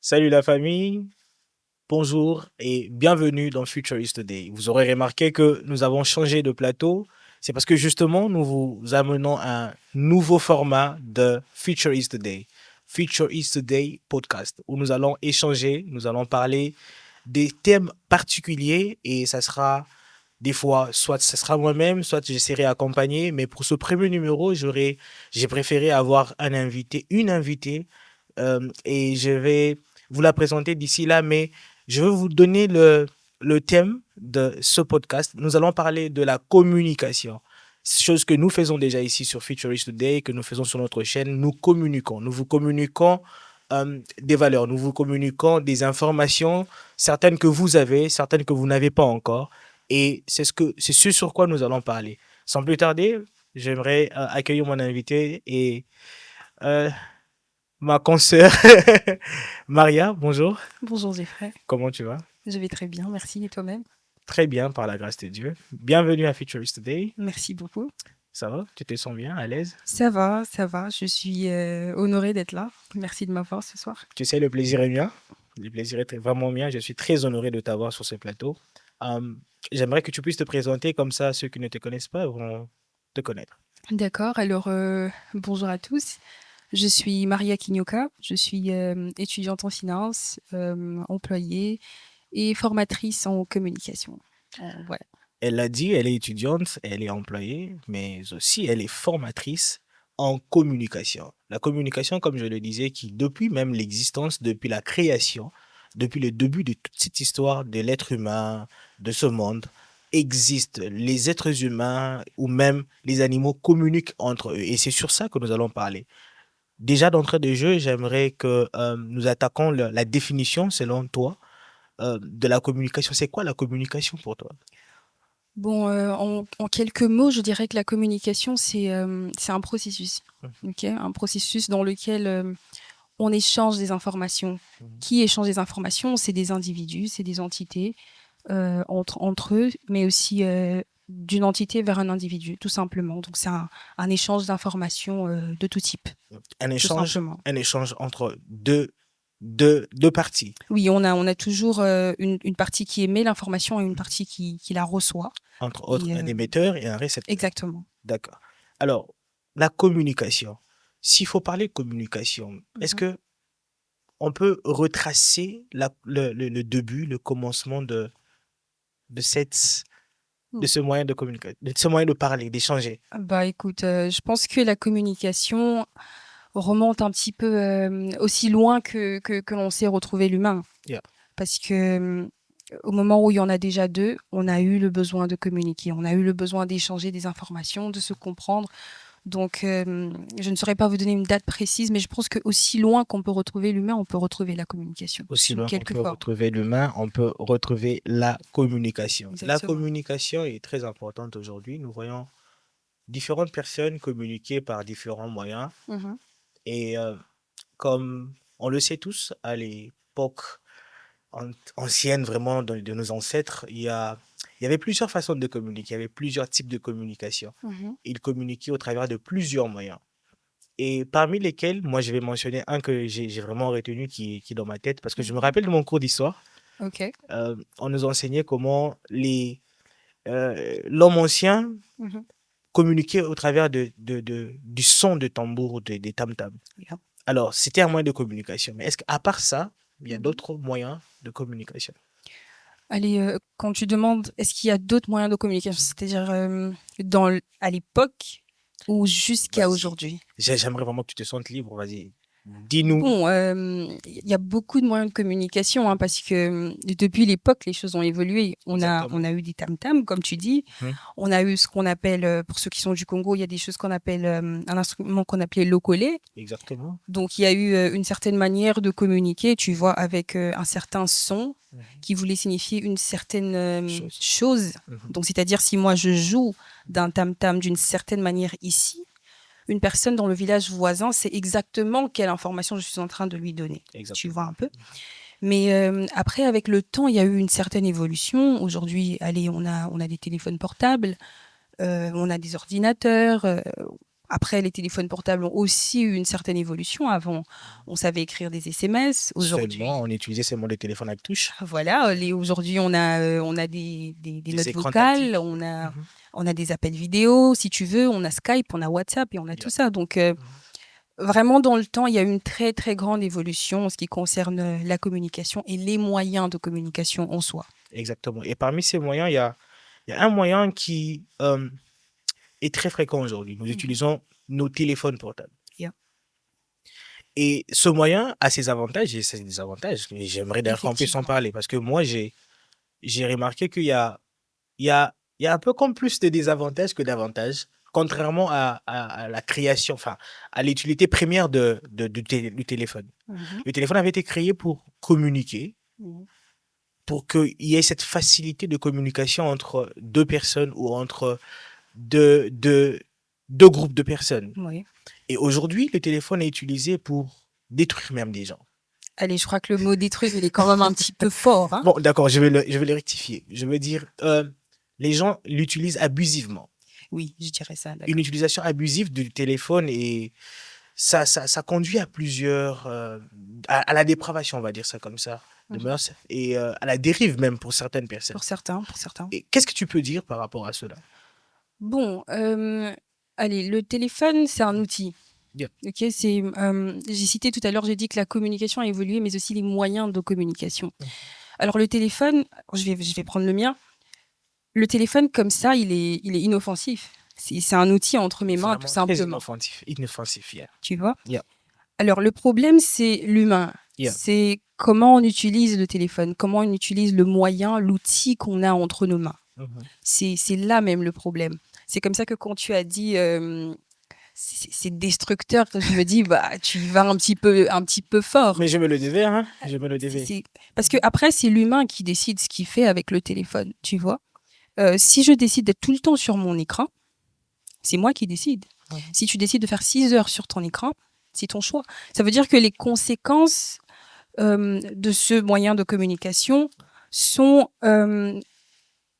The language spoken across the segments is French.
Salut la famille, bonjour et bienvenue dans Future is Today. Vous aurez remarqué que nous avons changé de plateau. C'est parce que justement, nous vous amenons un nouveau format de Future is Today. Future is Today podcast, où nous allons échanger, nous allons parler des thèmes particuliers et ça sera des fois, soit ce sera moi-même, soit je serai accompagné. Mais pour ce premier numéro, j'ai préféré avoir un invité, une invitée, et je vais vous la présenter d'ici là. Mais je veux vous donner le thème de ce podcast. Nous allons parler de la communication. Chose que nous faisons déjà ici sur Futurist Today, que nous faisons sur notre chaîne. Nous communiquons. Nous vous communiquons des valeurs. Nous vous communiquons des informations, certaines que vous avez, certaines que vous n'avez pas encore. Et c'est ce sur quoi nous allons parler. Sans plus tarder, j'aimerais accueillir mon invité et euh, ma consoeur Maria. Bonjour. Bonjour Geoffrey, Comment tu vas? je vais très bien, merci. Et toi-même? Très bien, par la grâce de Dieu. Bienvenue à Futurist Today. Merci beaucoup. Ça va? Tu te sens bien, à l'aise? Ça va. Je suis honorée d'être là. Merci de m'avoir ce soir. Tu sais, le plaisir est mien. Le plaisir est vraiment mien. Je suis très honoré de t'avoir sur ce plateau. Euh, J'aimerais que tu puisses te présenter comme ça, ceux qui ne te connaissent pas vont te connaître. D'accord, alors bonjour à tous. Je suis Maria Kinyoka, je suis étudiante en finance, employée et formatrice en communication. Voilà. Elle l'a dit, elle est étudiante, elle est employée, mais aussi elle est formatrice en communication. La communication, comme je le disais, qui depuis même l'existence, depuis la création, depuis le début de toute cette histoire de l'être humain, de ce monde, existe. Les êtres humains ou même les animaux communiquent entre eux. Et c'est sur ça que nous allons parler. Déjà d'entrée de jeu, j'aimerais que nous attaquons la définition, selon toi, de la communication. C'est quoi la communication pour toi? Bon, en quelques mots, je dirais que la communication, c'est un processus, ok? Un processus dans lequel on échange des informations. Mhm. Qui échange des informations? C'est des individus, c'est des entités entre eux, mais aussi d'une entité vers un individu, tout simplement. Donc c'est un échange d'informations de tout type, tout simplement. Un échange entre deux parties, Oui, on a toujours une partie qui émet l'information et une partie qui la reçoit. entre autres Et, un émetteur et un récepteur. exactement. D'accord. Alors, la communication. S'il faut parler de communication, est-ce Mhm. que on peut retracer le début, le commencement de cette, de ce moyen de communication, de ce moyen de parler, d'échanger? Bah écoute, je pense que la communication remonte un petit peu aussi loin que l'on sait retrouver l'humain. Yeah. Parce que au moment où il y en a déjà deux, on a eu le besoin de communiquer, on a eu le besoin d'échanger des informations, de se comprendre. Donc, je ne saurais pas vous donner une date précise, mais je pense que aussi loin qu'on peut retrouver l'humain, on peut retrouver la communication, Aussi sous loin qu'on quelque peut forme. retrouver l'humain, on peut retrouver la communication. La Exactement. communication est très importante aujourd'hui. Nous voyons différentes personnes communiquer par différents moyens. Mhm. Et comme on le sait tous, à l'époque ancienne vraiment de nos ancêtres, il y avait plusieurs façons de communiquer, il y avait plusieurs types de communication. Mhm. Ils communiquaient au travers de plusieurs moyens. Et parmi lesquels, moi, je vais mentionner un que j'ai vraiment retenu qui est dans ma tête, parce que je me Mhm. rappelle de mon cours d'histoire, Ok. on nous enseignait comment l'homme ancien Mhm. communiquait au travers du son de tambour, des tam-tams. Bien. Alors, c'était un moyen de communication. Mais est-ce qu'à part ça, il y a Mhm. d'autres moyens de communication? Allez, quand tu demandes, est-ce qu'il y a d'autres moyens de communication, c'est-à-dire à l'époque ou jusqu'à Vas-y. aujourd'hui? J'aimerais vraiment que tu te sentes libre. Vas-y. Dis-nous. Bon, il y a beaucoup de moyens de communication, hein, parce que depuis l'époque, les choses ont évolué. On Exactement. a eu des tam-tams, comme tu dis. Mhm. On a eu ce qu'on appelle, pour ceux qui sont du Congo, il y a des choses qu'on appelle un instrument qu'on appelait l'okole. Exactement. Donc, il y a eu une certaine manière de communiquer, tu vois, avec un certain son Mhm. qui voulait signifier une certaine Chose. chose. Mhm. Donc, c'est-à-dire si moi je joue d'un tam-tam d'une certaine manière ici, une personne dans le village voisin sait exactement quelle information je suis en train de lui donner. Tu vois Exactement. un peu. Mais après, avec le temps, il y a eu une certaine évolution. Aujourd'hui, allez, on a des téléphones portables, on a des ordinateurs. Après, les téléphones portables ont aussi eu une certaine évolution. Avant, on savait écrire des SMS. Aujourd'hui, Seulement, on utilisait seulement les téléphones avec touche, voilà, aujourd'hui, on a des notes des écrans vocales, tactiles. Mhm. on a des appels vidéo, si tu veux, on a Skype, on a WhatsApp et on a tout Yeah. ça. Donc, Mhm. vraiment, dans le temps, il y a eu une très, très grande évolution en ce qui concerne la communication et les moyens de communication en soi. Exactement. Et parmi ces moyens, il y a un moyen qui est très fréquent aujourd'hui. Nous utilisons nos téléphones portables. Yeah. Et ce moyen a ses avantages et ses désavantages. Et j'aimerais d'ailleurs qu'on puisse en Effectivement. parler parce que moi, j'ai remarqué il y a un peu comme plus de désavantages que d'avantages, contrairement à la création, enfin, à l'utilité première du téléphone. Mhm. Le téléphone avait été créé pour communiquer, Mhm. pour qu'il y ait cette facilité de communication entre deux personnes ou entre deux groupes de personnes. Oui. Et aujourd'hui, le téléphone est utilisé pour détruire même des gens. Allez, je crois que le mot détruire, il est quand même un petit peu fort, hein. Bon, d'accord, je vais le rectifier. Je veux dire, les gens l'utilisent abusivement. Oui, je dirais ça, d'accord. Une utilisation abusive du téléphone et ça conduit à plusieurs, à la dépravation, on va dire ça comme ça, de Mhm. mœurs et à la dérive même pour certaines personnes. Pour certains, pour certains. Et qu'est-ce que tu peux dire par rapport à cela? Bon, allez, le téléphone, c'est un outil. Yeah. Ok, j'ai cité tout à l'heure, j'ai dit que la communication a évolué, mais aussi les moyens de communication. Alors le téléphone, je vais prendre le mien. Le téléphone comme ça, il est inoffensif. C'est un outil entre mes mains, tout Vraiment très simplement. inoffensif, yeah. Tu vois? Yeah. Alors le problème, c'est l'humain. Yeah. C'est comment on utilise le téléphone, comment on utilise le moyen, l'outil qu'on a entre nos mains. Mhm. C'est là même le problème. C'est comme ça que quand tu as dit c'est destructeur, je me dis bah tu y vas un petit peu fort. Mais je me le devais, hein. Je me le devais. Parce que après c'est l'humain qui décide ce qu'il fait avec le téléphone, tu vois. Si je décide d'être tout le temps sur mon écran, c'est moi qui décide. Mhm. Si tu décides de faire 6 heures sur ton écran, c'est ton choix. Ça veut dire que les conséquences de ce moyen de communication sont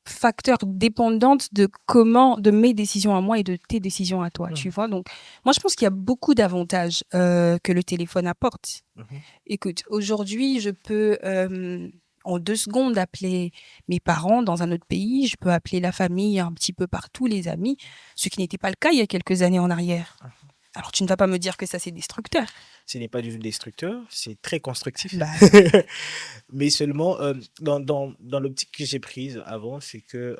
facteurs dépendantes de mes décisions à moi et de tes décisions à toi, Mhm. tu vois. Donc, moi, je pense qu'il y a beaucoup d'avantages que le téléphone apporte. Mhm. Écoute, aujourd'hui, je peux en 2 secondes appeler mes parents dans un autre pays, je peux appeler la famille un petit peu partout, les amis, ce qui n'était pas le cas il y a quelques années en arrière. Alors, tu ne vas pas me dire que ça, c'est destructeur. Ce n'est pas du tout destructeur, c'est très constructif. Bah, Mais seulement, dans l'optique que j'ai prise avant, c'est que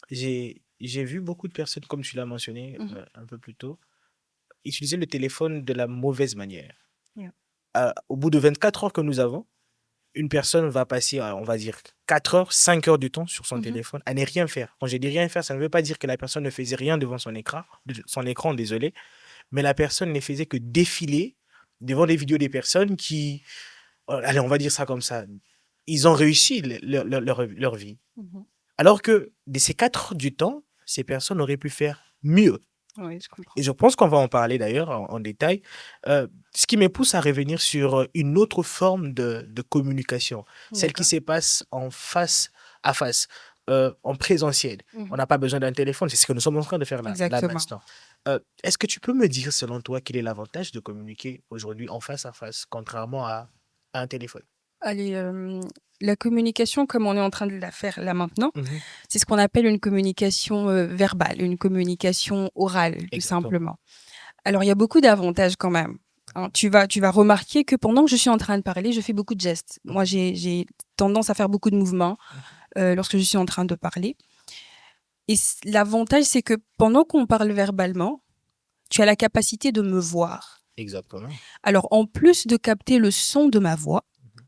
j'ai vu beaucoup de personnes, comme tu l'as mentionné un peu plus tôt, utiliser le téléphone de la mauvaise manière. Yeah. Au bout de 24 heures que nous avons, une personne va passer, on va dire, 4 heures, 5 heures du temps sur son téléphone à ne rien faire. Quand je dis rien faire, ça ne veut pas dire que la personne ne faisait rien devant son écran, désolé, mais la personne ne faisait que défiler devant des vidéos des personnes qui, allez, on va dire ça comme ça, ils ont réussi leur vie. Alors que de ces 4 heures du temps, ces personnes auraient pu faire mieux. Oui, je comprends. Et je pense qu'on va en parler d'ailleurs en détail. Ce qui me pousse à revenir sur une autre forme de communication, celle qui se passe en face à face, en présentiel. On n'a pas besoin d'un téléphone, c'est ce que nous sommes en train de faire là maintenant. Est-ce que tu peux me dire, selon toi, quel est l'avantage de communiquer aujourd'hui en face à face, contrairement à un téléphone? Allez, la communication, comme on est en train de la faire là maintenant, c'est ce qu'on appelle une communication verbale, une communication orale, tout simplement. Alors, il y a beaucoup d'avantages quand même. Hein, tu vas remarquer que pendant que je suis en train de parler, je fais beaucoup de gestes. Moi, j'ai tendance à faire beaucoup de mouvements lorsque je suis en train de parler. Et l'avantage, c'est que pendant qu'on parle verbalement, tu as la capacité de me voir. Exactement. Alors, en plus de capter le son de ma voix,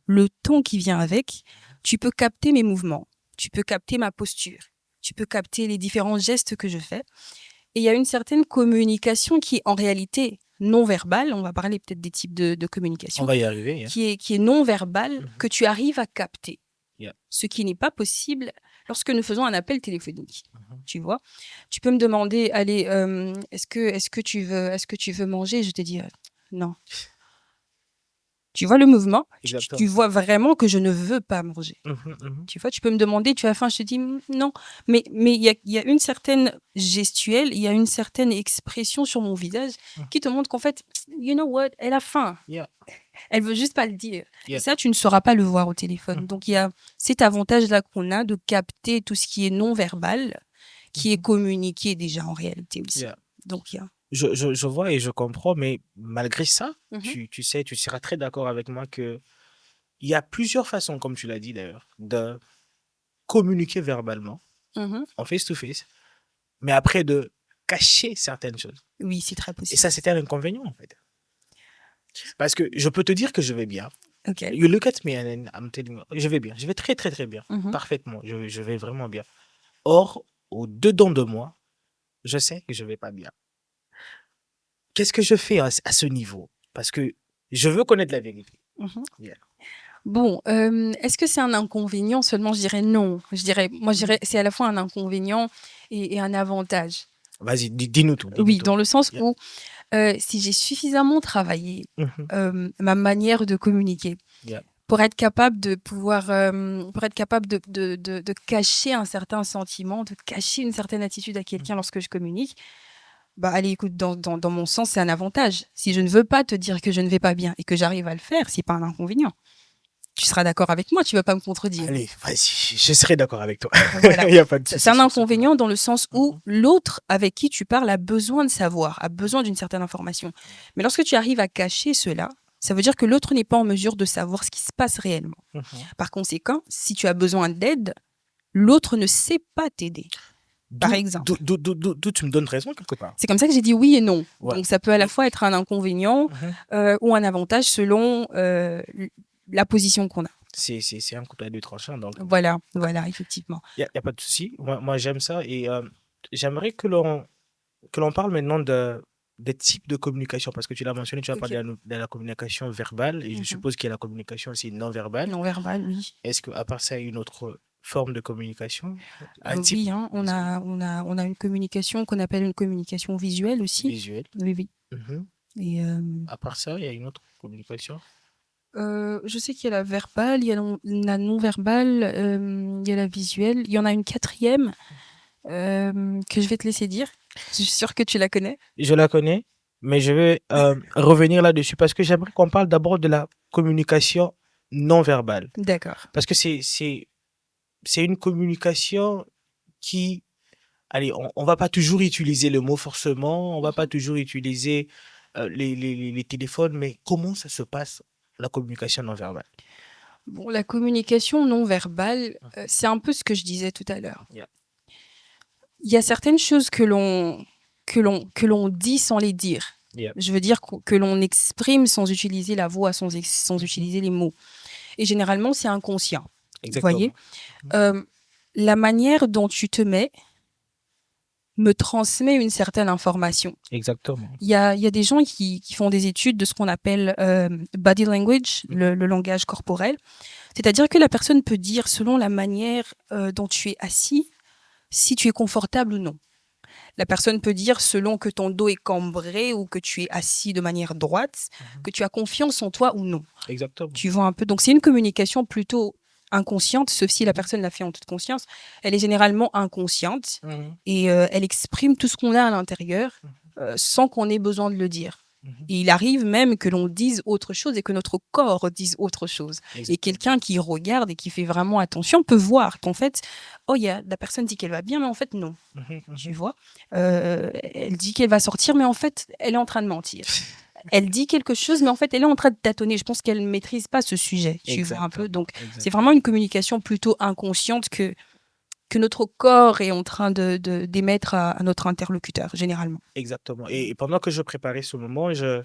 le ton qui vient avec, tu peux capter mes mouvements, tu peux capter ma posture, tu peux capter les différents gestes que je fais. Et il y a une certaine communication qui est en réalité non verbale. On va parler peut-être des types de communication. On va y arriver. Yeah. Qui est non verbale, que tu arrives à capter. Yeah. Ce qui n'est pas possible lorsque nous faisons un appel téléphonique. Tu vois, tu peux me demander, allez, est-ce que tu veux manger? Je te dis non. Tu vois le mouvement, tu Exactement. vois vraiment que je ne veux pas manger. Tu vois, tu peux me demander, tu as faim, je te dis non. Mais il y a une certaine gestuelle, il y a une certaine expression sur mon visage qui te montre qu'en fait, you know what, elle a faim. Yeah. Elle veut juste pas le dire. Et Yeah. ça, tu ne sauras pas le voir au téléphone. Donc, il y a cet avantage-là qu'on a de capter tout ce qui est non-verbal, qui est communiqué déjà en réalité aussi. Yeah. Donc, il y a... Je vois et je comprends, mais malgré ça, Mhm. tu sais, tu seras très d'accord avec moi que il y a plusieurs façons, comme tu l'as dit d'ailleurs, de communiquer verbalement, Mhm. en face-to-face, mais après de cacher certaines choses. Oui, c'est très Et possible. ça, c'était un inconvénient, en fait. Parce que je peux te dire que je vais bien. Ok. You look at me and I'm telling you, je vais bien. Je vais très, très, très bien. Mhm. Parfaitement. Je vais vraiment bien. Or, au-dedans de moi, je sais que je vais pas bien. Qu'est-ce que je fais à ce niveau? Parce que je veux connaître la vérité. Mhm. Yeah. Bon, est-ce que c'est un inconvénient seulement? Je dirais non. Moi, je dirais c'est à la fois un inconvénient et un avantage. Vas-y, dis-nous tout. Dis-nous Oui, tout. dans le sens Yeah. où si j'ai suffisamment travaillé Mhm. ma manière de communiquer Yeah. pour être capable de pouvoir, pour être capable de cacher un certain sentiment, de cacher une certaine attitude à quelqu'un lorsque je communique, bah allez, écoute, dans mon sens, c'est un avantage. Si je ne veux pas te dire que je ne vais pas bien et que j'arrive à le faire, c'est pas un inconvénient. Tu seras d'accord avec moi, tu vas pas me contredire. Allez, vas-y, je serai d'accord avec toi. Voilà. Il n'y a pas de C'est souci un sur ce point-là. inconvénient dans le sens où l'autre avec qui tu parles a besoin de savoir, a besoin d'une certaine information. Mais lorsque tu arrives à cacher cela, ça veut dire que l'autre n'est pas en mesure de savoir ce qui se passe réellement. Mhm. Par conséquent, si tu as besoin d'aide, l'autre ne sait pas t'aider. Par exemple. D'où tu me donnes raison quelque part. C'est comme ça que j'ai dit oui et non. Ouais. Donc ça peut à la fois être un inconvénient ou un avantage selon la position qu'on a. C'est un couteau à deux tranchants. Donc, Voilà, effectivement. il n'y a pas de souci. Moi j'aime ça. Et j'aimerais que l'on parle maintenant des types de communication. Parce que tu l'as mentionné, tu as parlé de la communication verbale. Et je suppose qu'il y a la communication aussi non verbale. Non verbal, oui. Est-ce qu'à part ça, il y a une autre forme de communication? Un type Oui, hein, on a une communication qu'on appelle une communication visuelle aussi. visuel. Oui, oui. Mhm. Et À part ça, il y a une autre communication? je sais qu'il y a la verbale, il y a la non-verbale, il y a la visuelle. Il y en a une quatrième que je vais te laisser dire. Je suis sûre que tu la connais. Je la connais, mais je vais revenir là-dessus parce que j'aimerais qu'on parle d'abord de la communication non verbale. D'accord. Parce que c'est une communication qui, allez, on va pas toujours utiliser le mot forcément, on va pas toujours utiliser les téléphones, mais comment ça se passe, la communication non verbale? Bon, la communication non verbale, c'est un peu ce que je disais tout à l'heure. Yeah. Il y a certaines choses que l'on dit sans les dire. Yeah. Je veux dire que l'on exprime sans utiliser la voix, sans utiliser les mots. Et généralement, c'est inconscient. Exactement. Vous voyez, la manière dont tu te mets me transmet une certaine information. Exactement. Il y a des gens qui font des études de ce qu'on appelle body language, le langage corporel. C'est-à-dire que la personne peut dire selon la manière dont tu es assis, si tu es confortable ou non. La personne peut dire selon que ton dos est cambré ou que tu es assis de manière droite, que tu as confiance en toi ou non. Exactement. Tu vois un peu. Donc c'est une communication plutôt inconsciente, sauf si la personne l'a fait en toute conscience. Elle est généralement inconsciente et elle exprime tout ce qu'on a à l'intérieur sans qu'on ait besoin de le dire. Et il arrive même que l'on dise autre chose et que notre corps dise autre chose. Exactement. Et quelqu'un qui regarde et qui fait vraiment attention peut voir qu'en fait, oh, la personne dit qu'elle va bien, mais en fait, non. Tu vois, elle dit qu'elle va sortir, mais en fait, elle est en train de mentir. Elle dit quelque chose, mais en fait, elle est en train de tâtonner. Je pense qu'elle ne maîtrise pas ce sujet. Tu vois un peu. Donc, c'est vraiment une communication plutôt inconsciente que notre corps est en train d'émettre à notre interlocuteur, généralement. Exactement. Et pendant que je préparais ce moment, je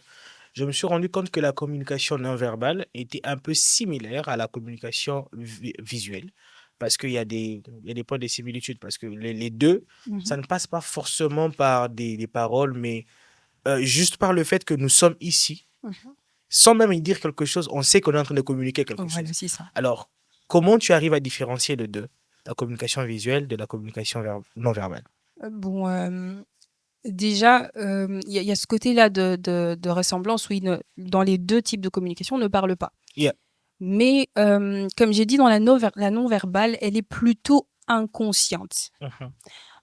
me suis rendu compte que la communication non verbale était un peu similaire à la communication visuelle. Parce qu'il y a des points de similitude. Parce que les deux, ça ne passe pas forcément par des paroles, mais juste par le fait que nous sommes ici, sans même y dire quelque chose, on sait qu'on est en train de communiquer quelque chose. C'est ça. Alors, comment tu arrives à différencier les deux, la communication visuelle de la communication non verbale? Bon, Déjà, il y a ce côté-là de ressemblance où dans les 2 types de communication, on ne parle pas. Yeah. Mais, comme j'ai dit, dans la non-verbale, elle est plutôt inconsciente. Mhm.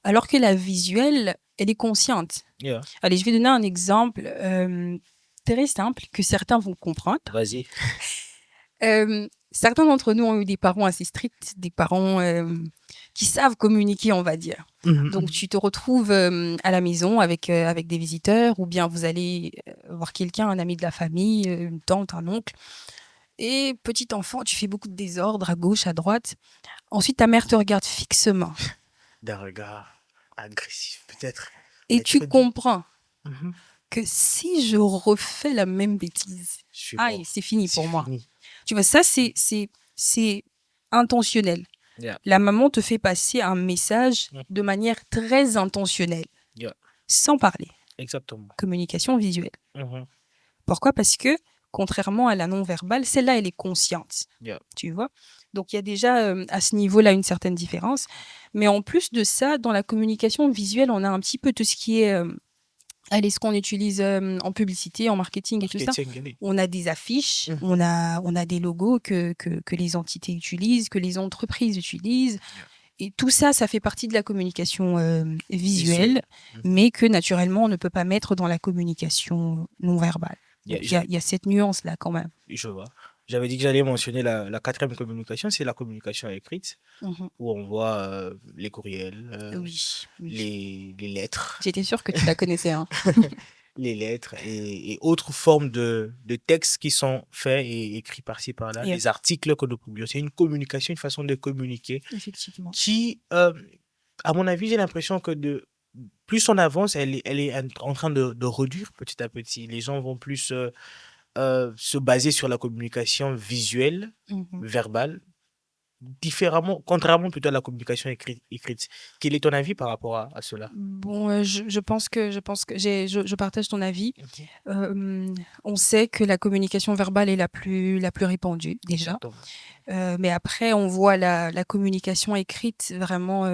Alors que la visuelle, elle est consciente. Yeah. Allez, je vais donner un exemple, très simple que certains vont comprendre. Vas-y. Certains d'entre nous ont eu des parents assez stricts, des parents, qui savent communiquer, on va dire. Donc tu te retrouves, à la maison avec des visiteurs ou bien vous allez, voir quelqu'un, un ami de la famille, une tante, un oncle et petit enfant, tu fais beaucoup de désordre à gauche, à droite. Ensuite, ta mère te regarde fixement D'un regard agressif, peut-être. et Mais tu très doux. comprends Mhm. que si je refais la même bêtise, Je suis aïe, mort. c'est fini C'est pour moi. fini. Tu vois? Ça, c'est intentionnel. Yeah. La maman te fait passer un message Mhm. de manière très intentionnelle, Yeah. sans parler. Exactement. Communication visuelle. Mhm. Pourquoi? Parce que, contrairement à la non-verbale, celle-là, elle est consciente. Yeah. Tu vois? Donc, il y a déjà, à ce niveau-là, une certaine différence. Mais en plus de ça, dans la communication visuelle, on a un petit peu tout ce qui est, allez, ce qu'on utilise, en publicité, en marketing et tout ça. Marketing, allez. On a des affiches, Mhm. on a des logos que les entités utilisent, que les entreprises utilisent. Et tout ça, ça fait partie de la communication, visuelle, Mhm. mais que naturellement, on ne peut pas mettre dans la communication non verbale. Yeah, Donc il y a cette nuance-là quand même. je vois. J'avais dit que j'allais mentionner la quatrième communication, c'est la communication écrite, Mmh. où on voit les courriels, Oui, oui. les lettres, J'étais sûre que tu la connaissais, hein. les lettres et autres formes de textes qui sont faits et écrits par-ci par-là, Yeah. les articles que nous publions. C'est une communication, une façon de communiquer Effectivement. qui, à mon avis, j'ai l'impression que plus on avance, elle est en train de réduire petit à petit. Les gens vont plus se baser sur la communication visuelle, Mmh. verbale, différemment, contrairement plutôt à la communication écrite. Quel est ton avis par rapport à cela? Bon, je pense que je partage ton avis. Mhm. On sait que la communication verbale est la plus répandue déjà, Exactement. mais après on voit la communication écrite vraiment,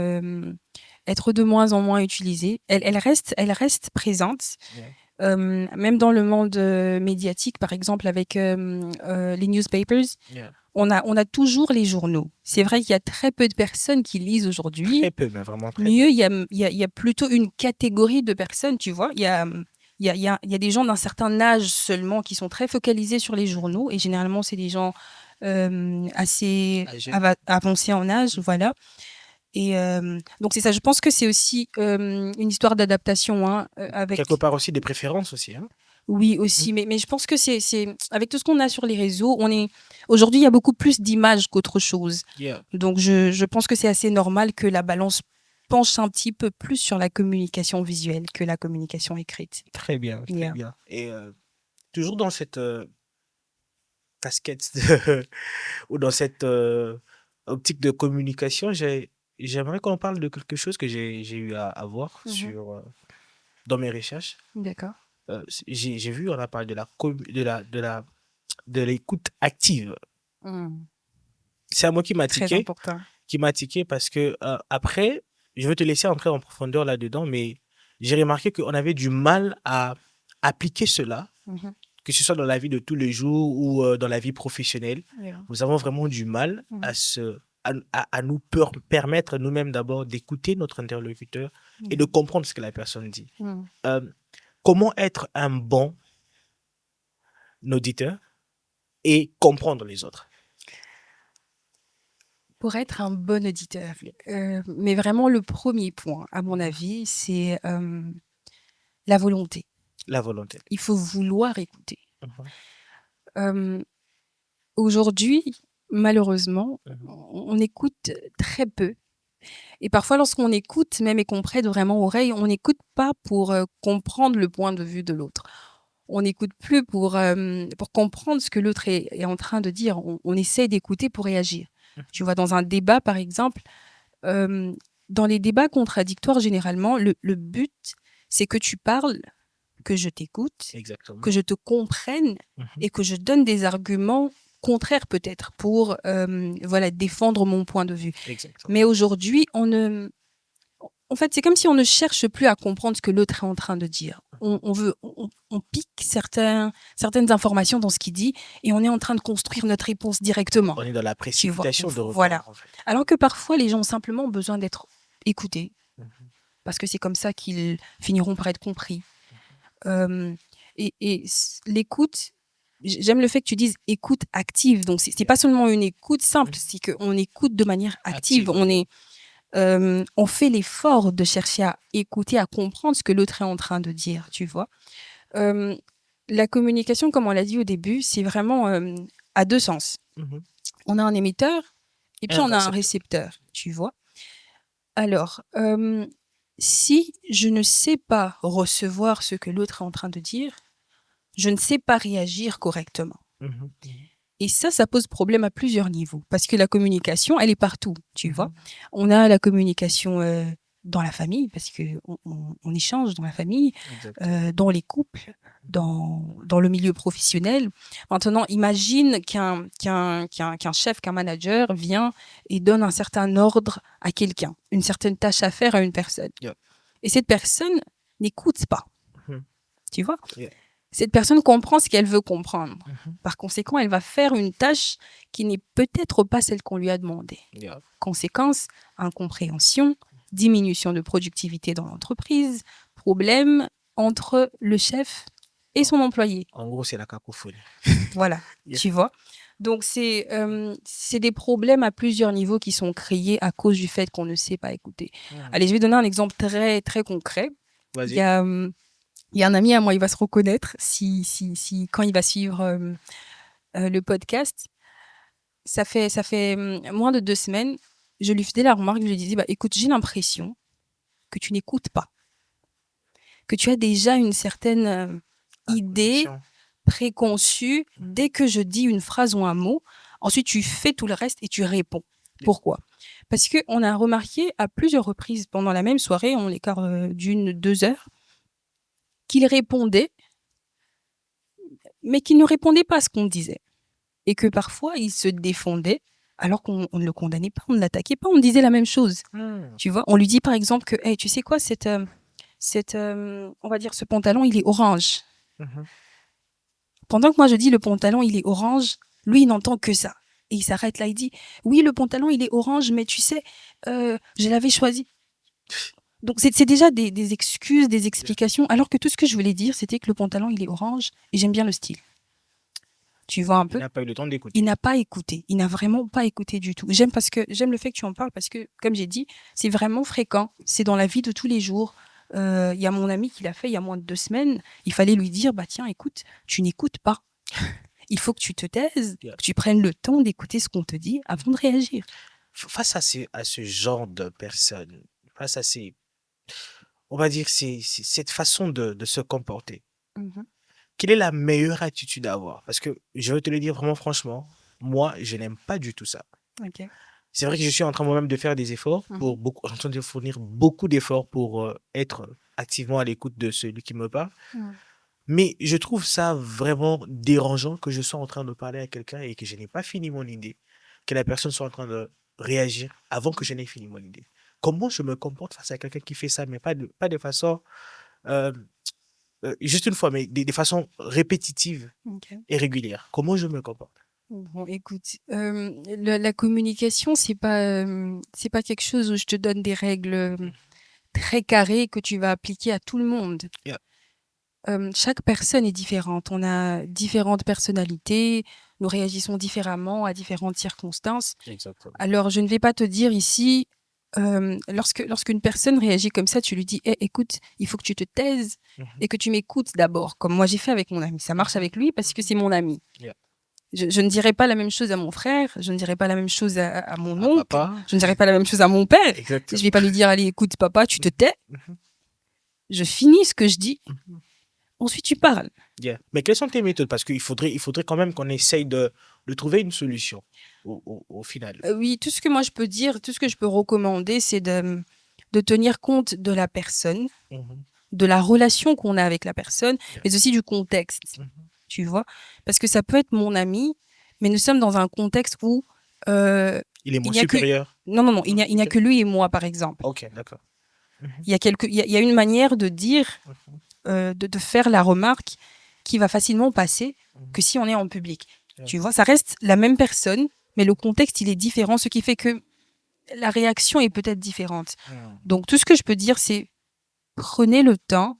être de moins en moins utilisée. Elle reste présente, Yeah. même dans le monde, médiatique, par exemple avec, les newspapers. Yeah. On a toujours les journaux. C'est vrai qu'il y a très peu de personnes qui lisent aujourd'hui. Très peu, mais vraiment très peu. Mieux, il y a plutôt une catégorie de personnes, tu vois. Il y a des gens d'un certain âge seulement qui sont très focalisés sur les journaux et généralement, c'est des gens, assez Âgé. avancés en âge, voilà. Et donc c'est ça, je pense que c'est aussi, une histoire d'adaptation, hein, avec Quelque part aussi des préférences aussi. Hein. oui aussi, mais je pense que c'est avec tout ce qu'on a sur les réseaux, aujourd'hui, il y a beaucoup plus d'images qu'autre chose. Yeah. Donc je pense que c'est assez normal que la balance penche un petit peu plus sur la communication visuelle que la communication écrite. Très bien, très Yeah. bien. Et toujours dans cette casquette ou dans cette optique de communication, j'aimerais qu'on parle de quelque chose que j'ai eu à voir Mhm. dans mes recherches. D'accord. J'ai vu, on a parlé de l'écoute active. C'est un mot qui m'a Très tiqué, important. parce que après, je veux te laisser entrer en profondeur là-dedans, mais j'ai remarqué qu'on avait du mal à appliquer cela, Mhm. que ce soit dans la vie de tous les jours ou dans la vie professionnelle. Yeah. Nous avons vraiment du mal Mhm. à nous permettre nous-mêmes d'abord d'écouter notre interlocuteur et de comprendre ce que la personne dit. Mhm. Comment être un bon auditeur et comprendre les autres? Pour être un bon auditeur, mais vraiment le premier point, à mon avis, c'est la volonté. La volonté. Il faut vouloir écouter. Mhm. Aujourd'hui, malheureusement, Mhm. on écoute très peu. Et parfois, lorsqu'on écoute, même et qu'on prête vraiment oreille, on n'écoute pas pour comprendre le point de vue de l'autre. On n'écoute plus pour comprendre ce que l'autre est en train de dire. On essaie d'écouter pour réagir. Tu vois, dans un débat, par exemple, dans les débats contradictoires, généralement, le but, c'est que tu parles, que je t'écoute, Exactement. que je te comprenne Mhm. et que je donne des arguments contraires peut-être pour voilà, défendre mon point de vue. Exactement. Mais aujourd'hui, En fait, c'est comme si on ne cherche plus à comprendre ce que l'autre est en train de dire. On pique certaines informations dans ce qu'il dit et on est en train de construire notre réponse directement. On est dans la Tu vois, précipitation de répondre, voilà. en fait. Alors que parfois, les gens ont simplement besoin d'être écoutés Mhm. parce que c'est comme ça qu'ils finiront par être compris. L'écoute, j'aime le fait que tu dises écoute active. Donc, c'est pas seulement une écoute simple, c'est qu'on écoute de manière active. On fait l'effort de chercher à écouter, à comprendre ce que l'autre est en train de dire, tu vois. La communication, comme on l'a dit au début, c'est vraiment à deux sens. Mhm. On a un émetteur et puis Un on a un récepteur. récepteur, tu vois. Alors, si je ne sais pas recevoir ce que l'autre est en train de dire, je ne sais pas réagir correctement. Mhm. Et ça pose problème à plusieurs niveaux. Parce que la communication, elle est partout, tu vois. On a la communication dans la famille, parce qu'on échange dans la famille, dans les couples, dans le milieu professionnel. Maintenant, imagine qu'un chef, qu'un manager vient et donne un certain ordre à quelqu'un, une certaine tâche à faire à une personne. Yeah. Et cette personne n'écoute pas, tu vois. Yeah. Cette personne comprend ce qu'elle veut comprendre. Par conséquent, elle va faire une tâche qui n'est peut-être pas celle qu'on lui a demandé. Yeah. Conséquence, incompréhension, diminution de productivité dans l'entreprise, problème entre le chef et son employé. En gros, c'est la cacophonie. Voilà, Yeah. tu vois. Donc, c'est des problèmes à plusieurs niveaux qui sont créés à cause du fait qu'on ne sait pas écouter. Allez, je vais donner un exemple très, très concret. Vas-y. Il y a un ami à moi, il va se reconnaître quand il va suivre le podcast. Ça fait moins de 2 semaines, je lui faisais la remarque, je lui disais, écoute, j'ai l'impression que tu n'écoutes pas, que tu as déjà une certaine idée préconçue dès que je dis une phrase ou un mot. Ensuite, tu fais tout le reste et tu réponds. Pourquoi ? Parce qu'on a remarqué à plusieurs reprises pendant la même soirée, en l'écart d'1-2 heures, qu'il répondait, mais qu'il ne répondait pas à ce qu'on disait. Et que parfois, il se défendait alors qu'on ne le condamnait pas, on ne l'attaquait pas, on disait la même chose. Tu vois, on lui dit par exemple que, hey, tu sais quoi, on va dire ce pantalon, il est orange. Pendant que moi je dis le pantalon, il est orange, lui, il n'entend que ça. Et il s'arrête là, il dit, oui, le pantalon, il est orange, mais tu sais, je l'avais choisi. Donc, c'est déjà des excuses, des explications, alors que tout ce que je voulais dire, c'était que le pantalon, il est orange et j'aime bien le style. Tu vois un peu ? Il n'a pas eu le temps d'écouter. Il n'a pas écouté. Il n'a vraiment pas écouté du tout. J'aime le fait que tu en parles parce que, comme j'ai dit, c'est vraiment fréquent. C'est dans la vie de tous les jours. Il y a mon ami qui l'a fait il y a moins de 2 semaines. Il fallait lui dire, tiens, écoute, tu n'écoutes pas. Il faut que tu te taises, que tu prennes le temps d'écouter ce qu'on te dit avant de réagir. Face à ce genre de personnes, face à on va dire, cette façon de se comporter, quelle est la meilleure attitude à avoir? Parce que je vais te le dire vraiment franchement, moi, je n'aime pas du tout ça. Okay. C'est vrai que je suis en train moi-même de faire des efforts, en train de fournir beaucoup d'efforts pour être activement à l'écoute de celui qui me parle. Mais je trouve ça vraiment dérangeant que je sois en train de parler à quelqu'un et que je n'ai pas fini mon idée, que la personne soit en train de réagir avant que je n'ai fini mon idée. Comment je me comporte face à quelqu'un qui fait ça, mais pas de façon, juste une fois, mais de façon répétitive et régulière. Comment je me comporte? Bon, écoute, la communication, c'est pas quelque chose où je te donne des règles très carrées que tu vas appliquer à tout le monde. Yeah. Chaque personne est différente. On a différentes personnalités. Nous réagissons différemment à différentes circonstances. Exactement. Alors, je ne vais pas te dire ici, lorsqu'une personne réagit comme ça, tu lui dis, écoute, il faut que tu te taises et que tu m'écoutes d'abord, comme moi j'ai fait avec mon ami. Ça marche avec lui parce que c'est mon ami. Yeah. Je ne dirais pas la même chose à mon frère, je ne dirais pas la même chose à mon oncle, papa. je ne dirais pas la même chose à mon père. Exactement. Je ne vais pas lui dire, allez, écoute, papa, tu te tais. Je finis ce que je dis. Ensuite, tu parles. Yeah. Mais quelles sont tes méthodes? Parce qu'il faudrait quand même qu'on essaye de trouver une solution au final. Oui, tout ce que moi je peux dire, tout ce que je peux recommander, c'est de tenir compte de la personne, de la relation qu'on a avec la personne, mais aussi du contexte, tu vois. Parce que ça peut être mon ami, mais nous sommes dans un contexte où... il est mon supérieur. Non, il n'y a que lui et moi, par exemple. Ok, d'accord. Mhm. Il y a une manière de dire, de faire la remarque qui va facilement passer que si on est en public. Ouais. Tu vois, ça reste la même personne, mais le contexte, il est différent, ce qui fait que la réaction est peut-être différente. Donc, tout ce que je peux dire, c'est prenez le temps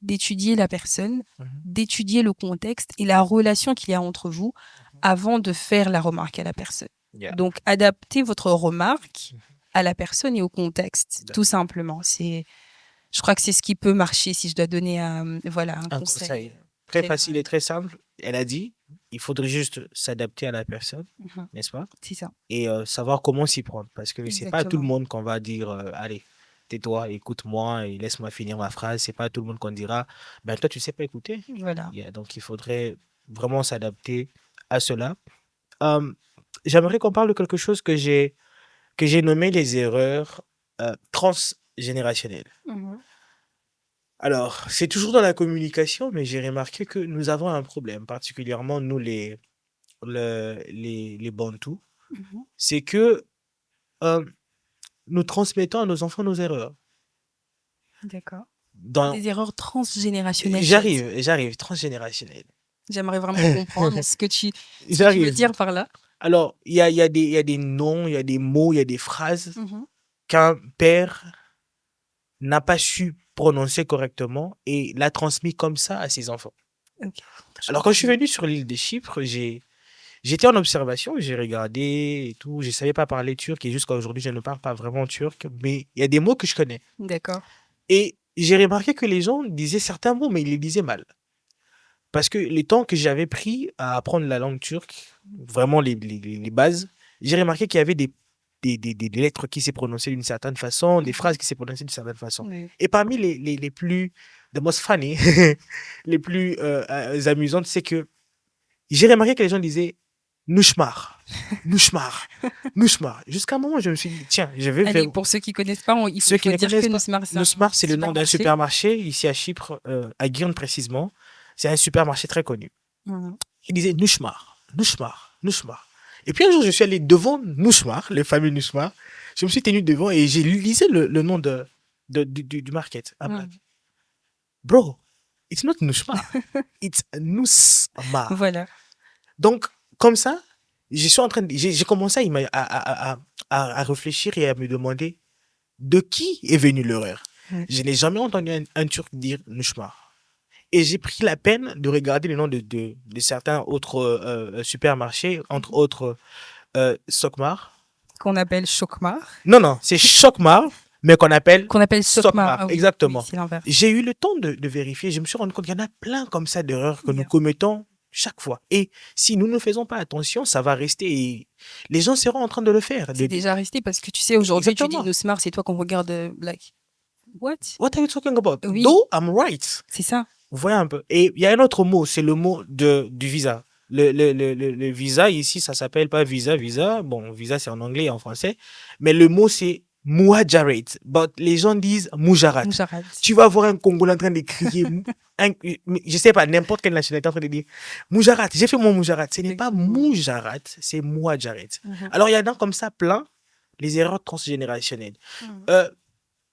d'étudier la personne, Mhm. d'étudier le contexte et la relation qu'il y a entre vous avant de faire la remarque à la personne. Yeah. Donc, adaptez votre remarque à la personne et au contexte, D'accord. tout simplement. Je crois que c'est ce qui peut marcher si je dois donner un Un conseil très général. facile et très simple. Elle a dit, il faudrait juste s'adapter à la personne, Mhm. n'est-ce pas? C'est ça. Et savoir comment s'y prendre. Parce que c'est pas à tout le Exactement. monde qu'on va dire, allez, tais-toi, écoute-moi et laisse-moi finir ma phrase. C'est pas à tout le monde qu'on dira, ben toi, tu sais pas écouter. Voilà. Yeah, donc, il faudrait vraiment s'adapter à cela. J'aimerais qu'on parle de quelque chose que j'ai nommé les erreurs transgénérationnelles. Mhm. Alors, c'est toujours dans la communication, mais j'ai remarqué que nous avons un problème, particulièrement nous les Bantous. Mhm. C'est que euh, nous transmettons à nos enfants nos erreurs. D'accord. Dans... Des erreurs transgénérationnelles. J'arrive, transgénérationnelles. J'aimerais vraiment comprendre ce que tu veux J'arrive. dire par là. Alors, il y a des noms, il y a des mots, il y a des phrases qu'un père n'a pas su prononcer correctement et l'a transmis comme ça à ses enfants. Ok. Alors, quand je suis venu sur l'île de Chypre, j'étais en observation, j'ai regardé et tout. Je ne savais pas parler turc et jusqu'à aujourd'hui, je ne parle pas vraiment turc, mais il y a des mots que je connais. D'accord. Et j'ai remarqué que les gens disaient certains mots, mais ils les disaient mal. Parce que le temps que j'avais pris à apprendre la langue turque, vraiment les bases, j'ai remarqué qu'il y avait des lettres qui s'est prononcées d'une certaine façon, des phrases qui s'est prononcées d'une certaine façon. Oui. Et parmi les plus, the most funny, les plus amusantes, c'est que j'ai remarqué que les gens disaient Nouchmar, Nouchmar, Nouchmar. Jusqu'à un moment, je me suis dit, tiens, je vais Allez, faire. pour ceux qui connaissent pas, il Ceux faut qui ne dire connaissent que pas, Nousmar, c'est le nom d'un supermarché ici à Chypre, à Girne précisément. C'est un supermarché très connu. Mhm. Il disait Nouchmar, Nouchmar, Nouchmar. Et puis un jour, je suis allé devant Nouchmar, le fameux Nouchmar. Je me suis tenu devant et j'ai lisé le nom du market. Mhm. Bro, it's not Nouchmar, it's Nousmar. Voilà. Donc, comme ça, j'ai commencé à réfléchir et à me demander de qui est venue l'erreur. Je n'ai jamais entendu un Turc dire Nouchmar. Et j'ai pris la peine de regarder les noms de certains autres supermarchés, entre autres Sokmar. Qu'on appelle Chokmar. Non, c'est Chokmar, mais qu'on appelle Sokmar. Ah oui, exactement. oui, c'est l'inverse. J'ai eu le temps de vérifier. Je me suis rendu compte qu'il y en a plein comme ça d'erreurs que nous Yeah. commettons chaque fois. Et si nous ne faisons pas attention, ça va rester et les gens seront en train de le faire. C'est déjà resté parce que tu sais, aujourd'hui, tu dis Exactement. Nousmar, c'est toi qu'on regarde like. What? What are you talking about? Oui. Though I'm right. C'est ça. Vous voyez un peu. Et il y a un autre mot, c'est le mot du visa. Le visa, ici, ça s'appelle pas visa. Bon, visa, c'est en anglais et en français. Mais le mot, c'est Mouajarat. But les gens disent Moujarat. Moujarat. Tu vas voir un Congolais en train de crier, je sais pas, n'importe quelle nationalité en train de dire Moujarat. J'ai fait mon Moujarat. Ce n'est pas Moujarat, c'est Mouajarat. Alors, il y en a comme ça plein, les erreurs transgénérationnelles.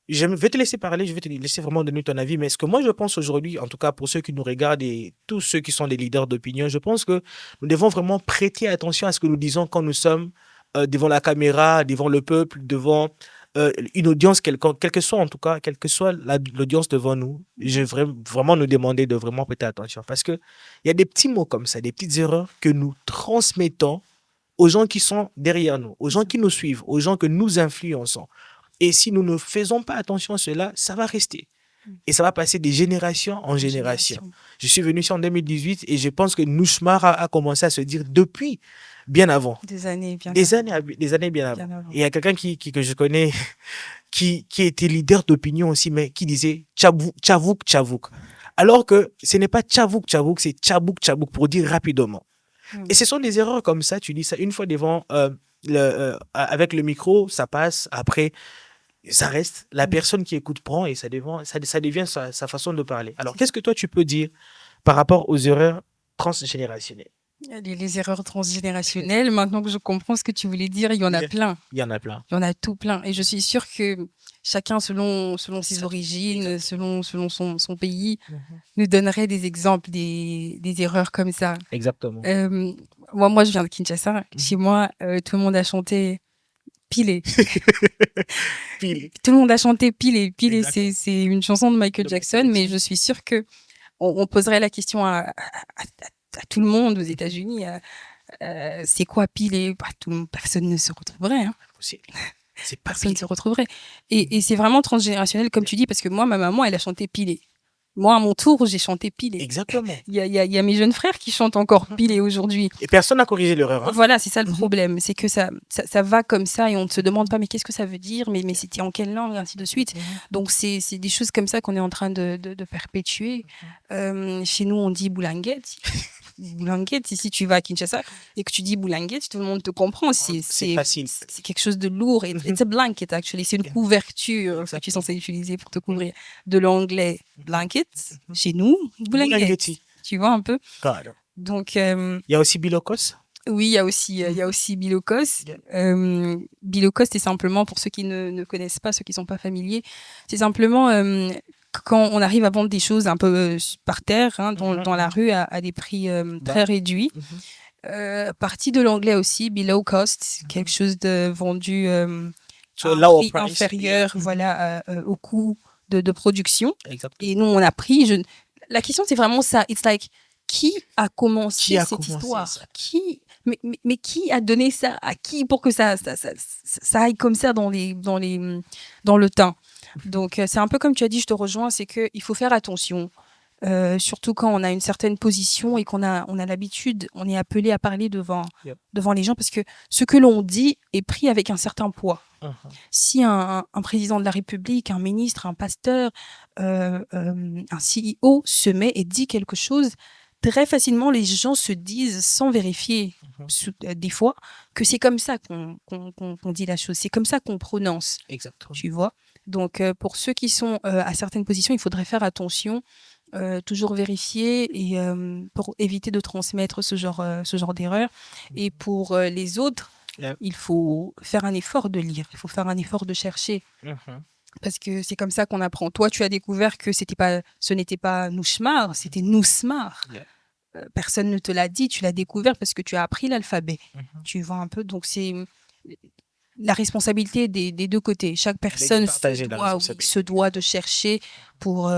Je vais te laisser parler, je vais te laisser vraiment donner ton avis, mais ce que moi je pense aujourd'hui, en tout cas pour ceux qui nous regardent et tous ceux qui sont des leaders d'opinion, je pense que nous devons vraiment prêter attention à ce que nous disons quand nous sommes devant la caméra, devant le peuple, devant une audience quelconque, quelle que soit en tout cas, quelle que soit l'audience devant nous. Je vais vraiment nous demander de vraiment prêter attention parce qu'il y a des petits mots comme ça, des petites erreurs que nous transmettons aux gens qui sont derrière nous, aux gens qui nous suivent, aux gens que nous influençons. Et si nous ne faisons pas attention à cela, ça va rester. Et ça va passer de génération en génération. Je suis venu ici en 2018 et je pense que Nouchmar a commencé à se dire depuis bien avant. Des années bien avant. Et il y a quelqu'un que je connais qui était leader d'opinion aussi, mais qui disait Tchavouk. Alors que ce n'est pas Tchavouk, c'est Tchabouk pour dire rapidement. Et ce sont des erreurs comme ça, tu dis ça une fois devant, avec le micro, ça passe, après ça reste, la personne qui écoute prend et ça devient sa façon de parler. Alors, qu'est-ce que toi tu peux dire par rapport aux erreurs transgénérationnelles? Les erreurs transgénérationnelles, maintenant que je comprends ce que tu voulais dire, il y en a Yeah. plein. Il y en a plein. Il y en a tout plein. Et je suis sûre que chacun, selon ses Ça- origines, Exactement. selon son pays, Mhm. nous donnerait des exemples des erreurs comme ça. Exactement. Euh, moi, je viens de Kinshasa. Chez Mhm. moi, tout le monde a chanté Pilé. Pile. Tout le monde a chanté Pilé. Pilé, Exactement. c'est une chanson de Michael De Michael Jackson, mais Jackson. je suis sûre que on poserait la question à tout le monde aux États-Unis. C'est quoi Pilé? Bah, personne ne se retrouverait. Hein. Possible. C'est pas Personne ne se pile. retrouverait. Mhm. Et c'est vraiment transgénérationnel, comme tu dis, parce que moi, ma maman, elle a chanté Pilé. Moi, à mon tour, j'ai chanté Pilé. Exactement. Il y a mes jeunes frères qui chantent encore Pilé Mhm. aujourd'hui. Et personne n'a corrigé l'erreur, hein? Voilà, c'est ça le Mhm. problème. C'est que ça va comme ça et on ne se demande pas, mais qu'est-ce que ça veut dire? Mais c'était en quelle langue? Et ainsi de suite. Mhm. Donc, c'est des choses comme ça qu'on est en train de perpétuer. Chez nous, on dit boulanguette. Boulanguette, si tu vas à Kinshasa et que tu dis boulanguette, tout le monde te comprend. C'est facile. C'est quelque chose de lourd. Mhm. It's a blanket, actually. C'est une Yeah. couverture que tu es censé utiliser pour te couvrir. De l'anglais, blanket. Chez nous, boulanguette. Boulangetti. Tu vois un peu? Claro. Donc, Il y a aussi Bilokos. oui, il y a aussi Bilokos. Yeah. Bilokos, c'est simplement, pour ceux qui ne connaissent pas, ceux qui sont pas familiers, c'est simplement quand on arrive à vendre des choses un peu par terre, hein, dans la rue, à des prix très réduits. Partie de l'anglais aussi, below cost, quelque chose de vendu à So un lower prix price. inférieur, Yeah. voilà, au coût de production. Exactement. Et nous, on a pris. La question, c'est vraiment ça. It's like, qui a commencé Qui a cette commencé histoire? ça? Mais qui a donné ça à qui pour que ça aille comme ça dans le temps? Donc, c'est un peu comme tu as dit, je te rejoins, c'est qu'il faut faire attention. Surtout quand on a une certaine position et on a l'habitude, on est appelé à parler Yep. devant les gens parce que ce que l'on dit est pris avec un certain poids. Mhm. Si un président de la République, un ministre, un pasteur, un CEO se met et dit quelque chose, très facilement, les gens se disent, sans vérifier, des fois, que c'est comme ça qu'on dit la chose, c'est comme ça qu'on prononce, Exactement. tu vois. Donc, pour ceux qui sont à certaines positions, il faudrait faire attention, toujours vérifier et pour éviter de transmettre ce genre d'erreur. Et pour les autres, Yep. il faut faire un effort de lire, il faut faire un effort de chercher. Mhm. Parce que c'est comme ça qu'on apprend. Toi, tu as découvert que ce n'était pas Nouchmar, c'était Nousmar. Yeah. Personne ne te l'a dit, tu l'as découvert parce que tu as appris l'alphabet. Mhm. Tu vois un peu. Donc, c'est la responsabilité des deux côtés. Chaque Elle est personne partagée, la responsabilité. se doit de chercher pour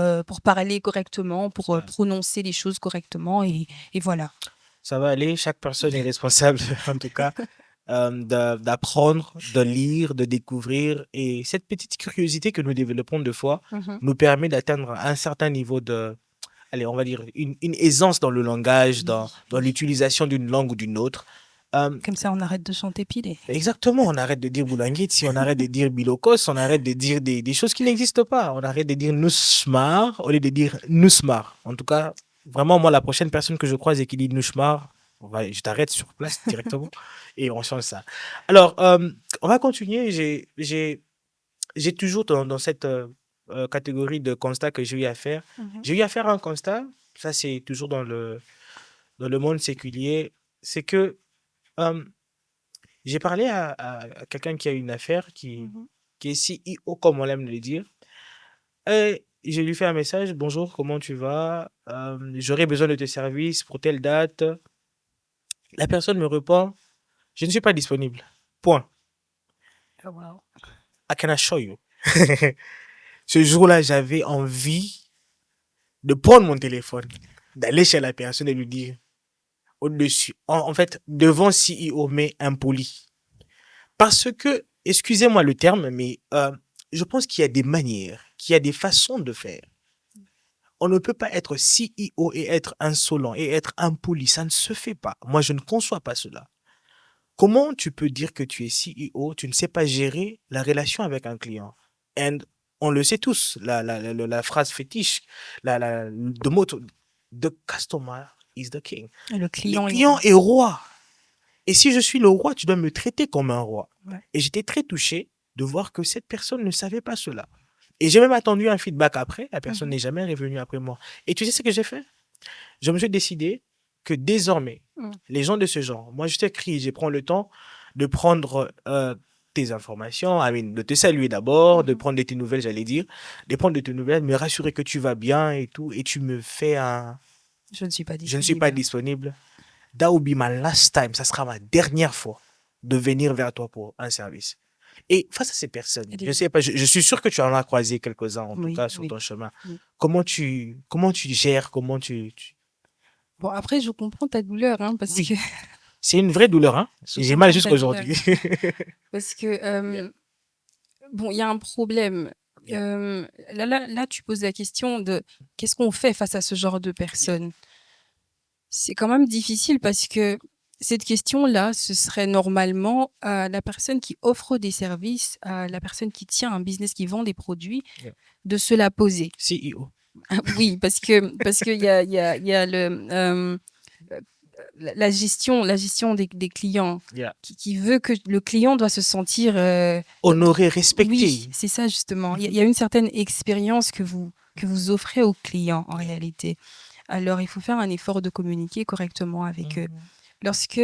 parler correctement, pour Ouais. prononcer les choses correctement. Et voilà. Ça va aller. Chaque personne est responsable, en tout cas, d'apprendre, de lire, de découvrir. Et cette petite curiosité que nous développons deux fois nous permet d'atteindre un certain niveau de, allez, on va dire, une aisance dans le langage, dans l'utilisation d'une langue ou d'une autre. Comme ça, on arrête de chanter pilé. Exactement, on arrête de dire Boulangit, on arrête de dire Bilokos, on arrête de dire des choses qui n'existent pas. On arrête de dire Nousmar au lieu de dire Nousmar. En tout cas, vraiment, moi, la prochaine personne que je croise et qui dit Nousmar, je t'arrête sur place directement et on change ça. Alors, on va continuer. J'ai toujours dans cette catégorie de constats que j'ai eu à faire. J'ai eu à faire un constat, ça c'est toujours dans le monde séculier, c'est que j'ai parlé à quelqu'un qui a une affaire qui est CEO, comme on aime le dire. Et je lui fais un message, bonjour, comment tu vas? J'aurais besoin de tes services pour telle date. La personne me répond, je ne suis pas disponible. Point. Oh, wow. I can assure you. Ce jour-là, j'avais envie de prendre mon téléphone, d'aller chez la personne et lui dire, au-dessus, en fait, devant CEO, mais impoli. Parce que, excusez-moi le terme, mais je pense qu'il y a des manières, qu'il y a des façons de faire. On ne peut pas être CEO et être insolent et être impoli. Ça ne se fait pas. Moi, je ne conçois pas cela. Comment tu peux dire que tu es CEO, tu ne sais pas gérer la relation avec un client? Et on le sait tous, la phrase fétiche, the motto, the customer is the king. Le client est roi. Et si je suis le roi, tu dois me traiter comme un roi. Ouais. Et j'étais très touché de voir que cette personne ne savait pas cela. Et j'ai même attendu un feedback après. La personne n'est jamais revenue après moi. Et tu sais ce que j'ai fait? Je me suis décidé que désormais, Mm. les gens de ce genre, moi je t'écris, je prends le temps de prendre tes informations, de te saluer d'abord, de Mhm. prendre de tes nouvelles, j'allais dire, de prendre de tes nouvelles, me rassurer que tu vas bien et tout, et tu me fais un... Je ne suis pas Je ne suis pas disponible. disponible. That will be my last time. Ça sera ma dernière fois de venir vers toi pour un service. Et face à ces personnes, Et je des- sais pas, je suis sûr que tu en as croisé quelques-uns, en tout Oui, cas, sur oui, ton chemin. oui. Comment tu gères, Bon, après, je comprends ta douleur, hein, parce que Oui, c'est une vraie douleur, hein. je J'ai mal comprends ta jusqu'à douleur. aujourd'hui. Parce que, bon, il y a un problème. Yeah. Là, tu poses la question de qu'est-ce qu'on fait face à ce genre de personnes? C'est quand même difficile parce que cette question-là, ce serait normalement à la personne qui offre des services, à la personne qui tient un business, qui vend des produits, Yeah. de se la poser. CEO. Oui, parce que il y a la gestion des clients Yeah. qui veut que le client doit se sentir Honoré, oui, respecté. c'est ça justement. Il y a une certaine expérience que vous offrez aux clients en réalité. Alors, il faut faire un effort de communiquer correctement avec eux. Lorsque,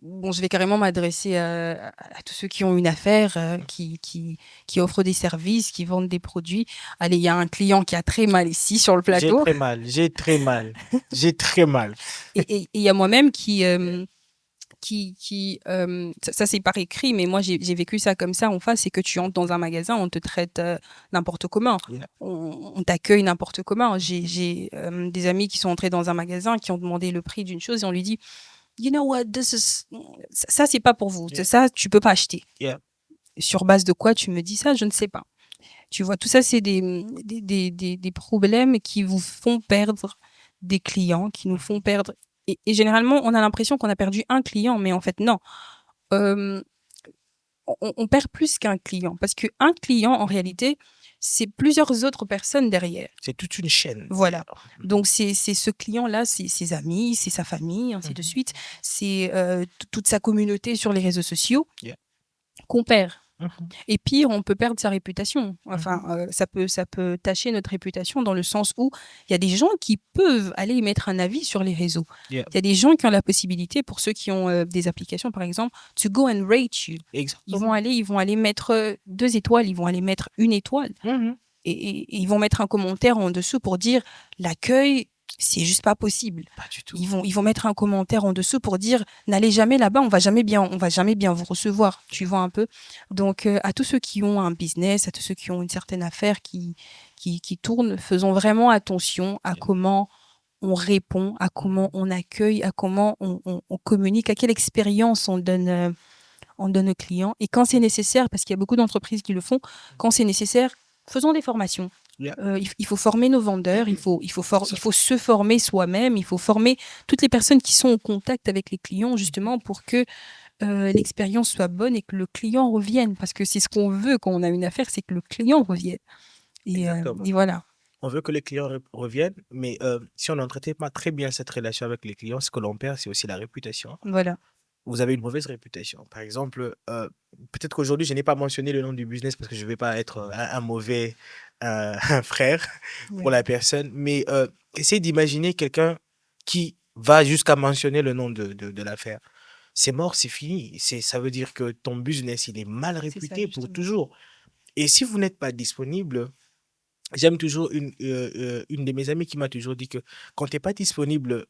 bon, je vais carrément m'adresser à tous ceux qui ont une affaire, qui offrent des services, qui vendent des produits. Allez, il y a un client qui a très mal ici sur le J'ai plateau. très mal, j'ai très mal, j'ai très mal. Et il y a moi-même ça c'est par écrit, mais moi j'ai vécu ça comme ça en face, c'est que tu entres dans un magasin, on te traite n'importe comment, Yeah. on t'accueille n'importe comment. J'ai des amis qui sont entrés dans un magasin, qui ont demandé le prix d'une chose et on lui dit, you know what, ça c'est pas pour vous, Yeah. ça tu peux pas acheter. Yeah. Sur base de quoi tu me dis ça, je ne sais pas. Tu vois, tout ça c'est des problèmes qui vous font perdre des clients, qui nous font perdre. Et généralement, on a l'impression qu'on a perdu un client, mais en fait, non. Euh, on perd plus qu'un client parce qu'un client, en réalité, c'est plusieurs autres personnes derrière. C'est toute une chaîne. Voilà. Donc, c'est ce client-là, c'est ses amis, c'est sa famille, ainsi de suite. C'est toute sa communauté sur les réseaux sociaux Yeah. qu'on perd. Mhm. Et pire, on peut perdre sa réputation. Enfin, ça peut tacher notre réputation dans le sens où il y a des gens qui peuvent aller mettre un avis sur les réseaux. Yeah. Il y a des gens qui ont la possibilité, pour ceux qui ont des applications par exemple, to go and rate you. Exactement. Ils vont aller mettre 2 étoiles, ils vont aller mettre 1 étoile. Mhm. Et ils vont mettre un commentaire en dessous pour dire l'accueil, c'est juste pas possible. Pas du tout. Ils vont mettre un commentaire en dessous pour dire n'allez jamais là-bas, on va jamais bien vous recevoir. Tu vois un peu. Donc à tous ceux qui ont un business, à tous ceux qui ont une certaine affaire qui tourne, faisons vraiment attention à comment on répond, à comment on accueille, à comment on communique, à quelle expérience on donne aux clients. Et quand c'est nécessaire, parce qu'il y a beaucoup d'entreprises qui le font, quand c'est nécessaire, faisons des formations. Yeah. Il faut former nos vendeurs, il faut se former soi-même, il faut former toutes les personnes qui sont en contact avec les clients, justement, pour que l'expérience soit bonne et que le client revienne. Parce que c'est ce qu'on veut quand on a une affaire, c'est que le client revienne. Exactement. Et voilà. On veut que les clients reviennent, mais si on n'entretient pas très bien cette relation avec les clients, ce que l'on perd, c'est aussi la réputation. Voilà. Vous avez une mauvaise réputation. Par exemple, peut-être qu'aujourd'hui, je n'ai pas mentionné le nom du business parce que je ne vais pas être un mauvais un frère pour Ouais. la personne, mais essayez d'imaginer quelqu'un qui va jusqu'à mentionner le nom de l'affaire. C'est mort, c'est fini. Ça veut dire que ton business, il est mal C'est ça, réputé pour justement. toujours. Et si vous n'êtes pas disponible, j'aime toujours une de mes amies qui m'a toujours dit que quand tu n'es pas disponible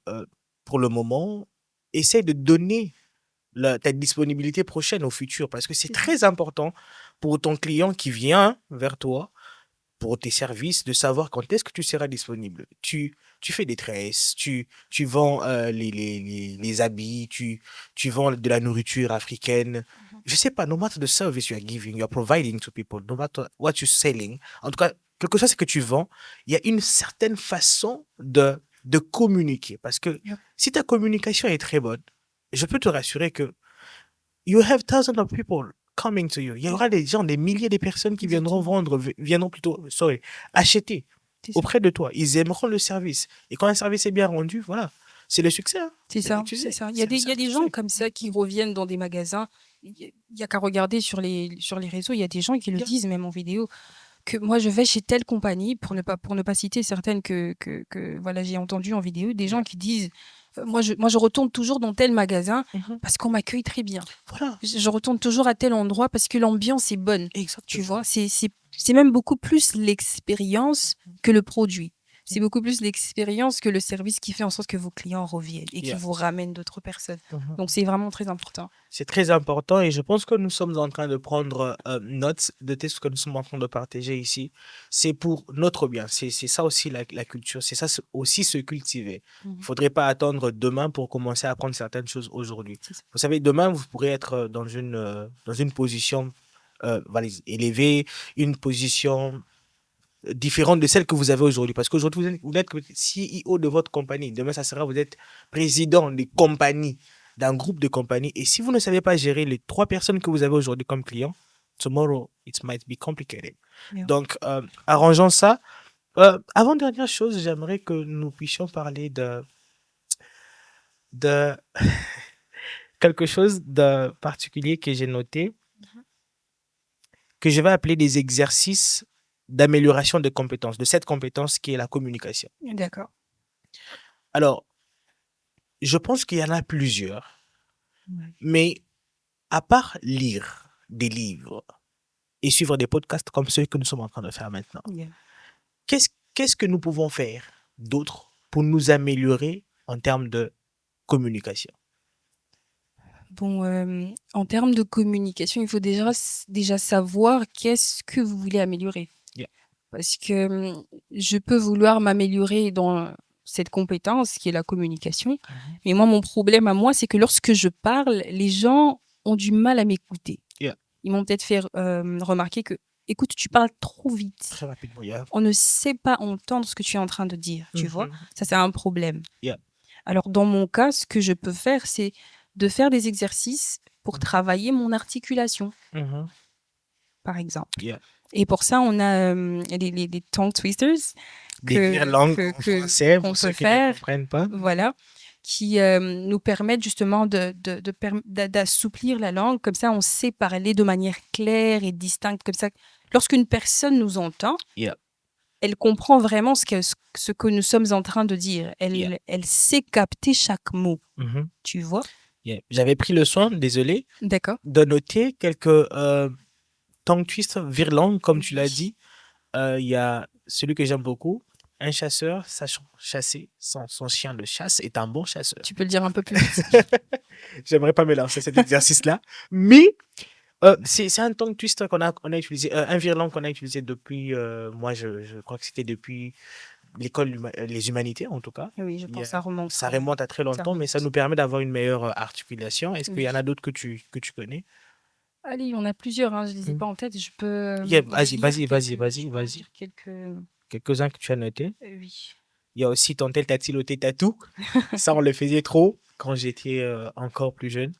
pour le moment, essaie de donner ta disponibilité prochaine au futur parce que c'est C'est ça. très important pour ton client qui vient vers toi pour tes services de savoir quand est-ce que tu seras disponible. Tu fais des tresses, tu vends les habits, tu vends de la nourriture africaine. Je sais pas, no matter the service you are giving, you are providing to people, no matter what you're selling, en tout cas, quelque chose que tu vends, il y a une certaine façon de communiquer. Parce que Yep. si ta communication est très bonne, je peux te rassurer que you have thousands of people coming to you. Il y aura des gens, des milliers de personnes qui viendront acheter C'est ça. auprès de toi. Ils aimeront le service. Et quand un service est bien rendu, voilà, c'est le succès. Hein. C'est ça, c'est ça. Il y a des gens comme ça qui reviennent dans des magasins. Il y a qu'à regarder sur les réseaux, il y a des gens qui le Yeah. disent même en vidéo que moi je vais chez telle compagnie pour ne pas citer certaines que voilà, j'ai entendu en vidéo, des gens qui disent moi, je retourne toujours dans tel magasin Mhm. parce qu'on m'accueille très bien. Voilà, Je retourne toujours à tel endroit parce que l'ambiance est bonne. Tu exactement. vois, c'est même beaucoup plus l'expérience que le produit. C'est beaucoup plus l'expérience que le service qui fait en sorte que vos clients reviennent et qui Yeah. vous ramènent d'autres personnes. Mhm. Donc, c'est vraiment très important. C'est très important et je pense que nous sommes en train de prendre note de tout ce que nous sommes en train de partager ici. C'est pour notre bien. C'est ça aussi la culture. C'est ça aussi se cultiver. Il ne faudrait pas attendre demain pour commencer à apprendre certaines choses aujourd'hui. C'est ça. Vous savez, demain, vous pourrez être dans une position voilà, élevée, une position différente de celle que vous avez aujourd'hui. Parce qu'aujourd'hui, vous n'êtes que CEO de votre compagnie. Demain, ça sera, vous êtes président des compagnies, d'un groupe de compagnies. Et si vous ne savez pas gérer les 3 personnes que vous avez aujourd'hui comme clients, tomorrow, it might be complicated. Yeah. Donc, arrangeons ça. Avant-dernière chose, j'aimerais que nous puissions parler de quelque chose de particulier que j'ai noté, que je vais appeler des exercices d'amélioration de compétences, de cette compétence qui est la communication. D'accord. Alors, je pense qu'il y en a plusieurs, Ouais. mais à part lire des livres et suivre des podcasts comme ceux que nous sommes en train de faire maintenant, Yeah. qu'est-ce que nous pouvons faire d'autre pour nous améliorer en termes de communication? Bon, en termes de communication, il faut déjà savoir qu'est-ce que vous voulez améliorer. Yeah. Parce que je peux vouloir m'améliorer dans cette compétence qui est la communication, mais moi, mon problème à moi, c'est que lorsque je parle, les gens ont du mal à m'écouter. Yeah. Ils m'ont peut-être fait remarquer que, écoute, tu parles trop vite. Très rapidement, yeah. On ne sait pas entendre ce que tu es en train de dire, tu vois. Mhm. Ça, c'est un problème. Yeah. Alors, dans mon cas, ce que je peux faire, c'est de faire des exercices pour travailler mon articulation, Mhm. par exemple. Yeah. Et pour ça, on a les tongue twisters Des langues en français, qu'on pour ceux peut qui ne faire, comprennent pas. voilà, qui nous permettent justement d'assouplir la langue. Comme ça, on sait parler de manière claire et distincte. Comme ça, lorsqu'une personne nous entend, Yeah. elle comprend vraiment ce que nous sommes en train de dire. Yeah. Elle sait capter chaque mot, Mhm. tu vois. Yeah. J'avais pris le soin, désolé, D'accord. de noter quelques tongue twisters virlangues, comme tu l'as Oui. dit. Il y a celui que j'aime beaucoup. Un chasseur sachant chasser son chien de chasse est un bon chasseur. Tu peux le dire un peu plus vite. J'aimerais pas me lancer cet exercice-là. Mais c'est un tongue twister qu'on a utilisé, un virlang qu'on a utilisé depuis, moi je crois que c'était depuis l'école, les humanités en tout cas. Oui, je pense que ça remonte. Ça remonte à très longtemps, mais ça nous permet d'avoir une meilleure articulation. Est-ce qu'il y en a d'autres que tu connais? Allez, il y en a plusieurs, hein, je ne les ai pas en tête. Je peux Yeah, dire quelques... quelques-uns que tu as notés. Oui. Il y a aussi Tontel Tatiloté Tatou. Ça, on le faisait trop quand j'étais encore plus jeune.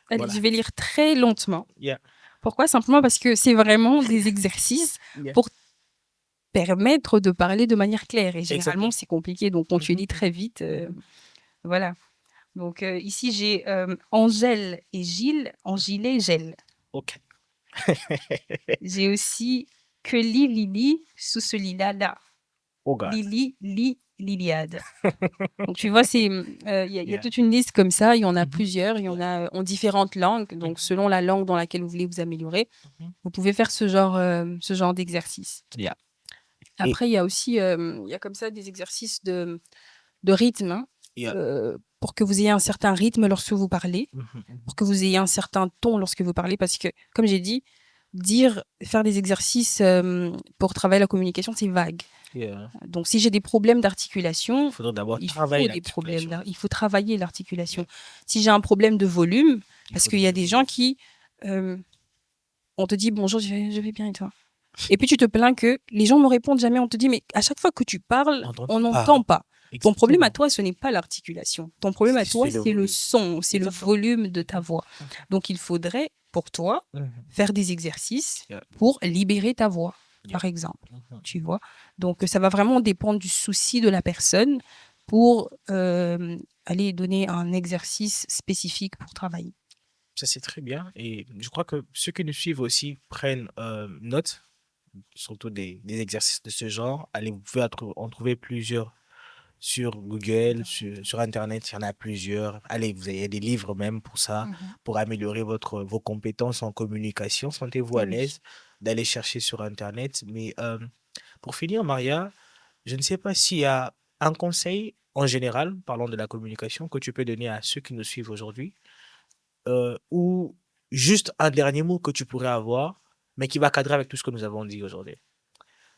Allez, Voilà. je vais lire très lentement. Yeah. Pourquoi? Simplement parce que c'est vraiment des exercices Yeah. pour permettre de parler de manière claire. Et généralement, Exactement. c'est compliqué. Donc, quand tu Mhm. lis très vite, voilà. Donc, ici, j'ai Angèle et Gilles. Angilé, Gel. Ok. J'ai aussi que Lili sous ce lilas-là. Oh God. Liliade. Donc, tu vois, il y a Yeah. toute une liste comme ça. Il y en a Mhm. plusieurs. Il y en a en différentes langues. Donc, selon la langue dans laquelle vous voulez vous améliorer, vous pouvez faire ce genre d'exercice. Yeah. Après, il y a aussi il y a comme ça des exercices de rythme, hein, Yeah. pour que vous ayez un certain rythme lorsque vous parlez, Mhm. pour que vous ayez un certain ton lorsque vous parlez. Parce que, comme j'ai dit, faire des exercices pour travailler la communication, c'est vague. Yeah. Donc, si j'ai des problèmes d'articulation, Il faudrait d'abord il travailler il faut travailler l'articulation. Si j'ai un problème de volume, parce qu'il y a des gens qui, on te dit bonjour, je vais bien et toi. Et puis tu te plains que les gens me répondent jamais. On te dit mais à chaque fois que tu parles, on n'entend pas. Ton problème à toi, ce n'est pas l'articulation. Ton problème à toi, c'est le son, c'est le volume de ta voix. Donc il faudrait pour toi faire des exercices pour libérer ta voix, par exemple. Tu vois. Donc ça va vraiment dépendre du souci de la personne pour aller donner un exercice spécifique pour travailler. Ça, c'est très bien. Et je crois que ceux qui nous suivent aussi prennent note, surtout des exercices de ce genre. Allez, vous pouvez en trouver plusieurs sur Google, sur Internet, il y en a plusieurs. Allez, vous avez des livres même pour ça, Mhm. pour améliorer vos compétences en communication. Sentez-vous à Oui. l'aise d'aller chercher sur Internet. Mais pour finir, Maria, je ne sais pas s'il y a un conseil en général, parlant de la communication, que tu peux donner à ceux qui nous suivent aujourd'hui, ou juste un dernier mot que tu pourrais avoir, mais qui va cadrer avec tout ce que nous avons dit aujourd'hui.